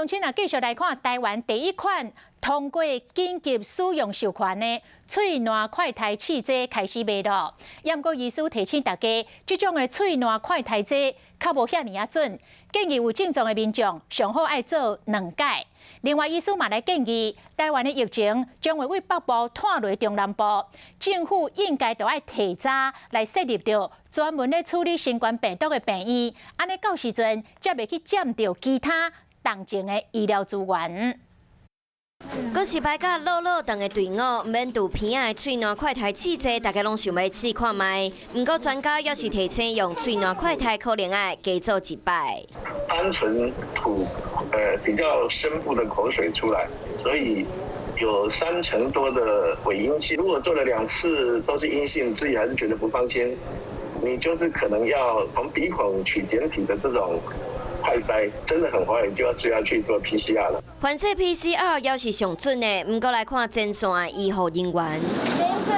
乡亲啊，继续来看台湾第一款通过紧急使用授权的喙瘾快筛试剂开始卖咯。不过，医师提醒大家，这种的喙瘾快筛剂较无遐尔准，建议有症状的民众上好爱做2解。另外，医师嘛来建议，台湾的疫情将会为北部拖落中南部，政府应该就要提早来设立到专门咧处理新冠病毒的病院，安尼到时阵才袂去占到其他同情的医疗资源。搁是排甲落长的队伍，免拄片仔的喙瘾快筛试剂，大家拢想要试看卖。不过专家也是提醒，用喙瘾快筛可能要加做一摆。单纯吐比较深部的口水出来，所以有30%多的伪阴性。如果做了2次都是阴性，自己还是觉得不放心，你就是可能要从鼻孔取检体的这种快筛，真的很怀疑，就要去做 PCR 了。反正 PCR 也是上准的，不过来看前线医护人员。名字、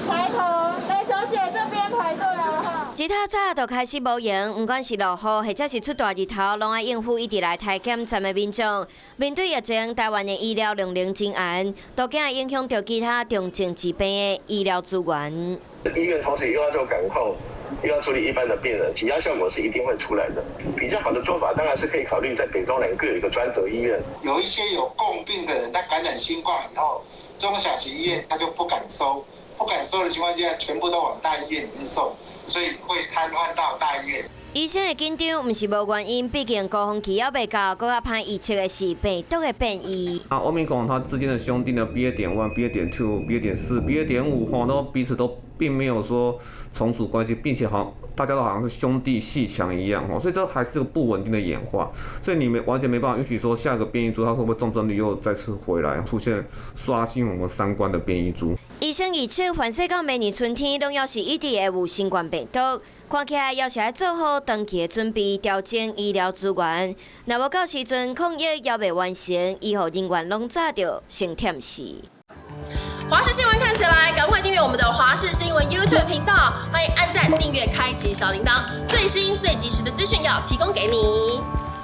抬头，梅小姐这边排队了哈。一大早就开始无闲，不管是落雨或者是出大日头，拢要应付一直来台检站的民众。面对疫情，台湾的医疗量能真严，都惊影响到其他重症疾病的医疗资源。医院同时又要做感控，又要处理一般的病人，挤压效果是一定会出来的。比较好的做法当然是可以考虑在北中南各有一个专责医院。有一些有共病的人，他感染新冠以后，中小型医院他就不敢收的情况下，全部都往大医院里面送，所以会瘫痪到大医院。医生的紧张，不是无原因，毕竟高峰期还未到，更较歹预测的是病毒的变异。Omicron 它之间的兄弟呢 ，BA.1、BA.2、BA.4、BA.5，都彼此都并没有说从属关系，并且大家都好像是兄弟阋墙一样所以这还是个不稳定的演化，所以你完全没办法允许说下一个变异株它会不会重症率又再次回来，出现刷新我们3观的变异株。医生预测，反正到明年春天，拢要是一直会有新冠病毒。看起来要是要做好长期的准备，调整医疗资源。若无到时阵抗疫也未完成，医护人员拢早就先忝死。华视新闻看起来，赶快订阅我们的华视新闻 YouTube 频道，欢迎按赞、订阅、开启小铃铛，最新最及时的资讯要提供给你。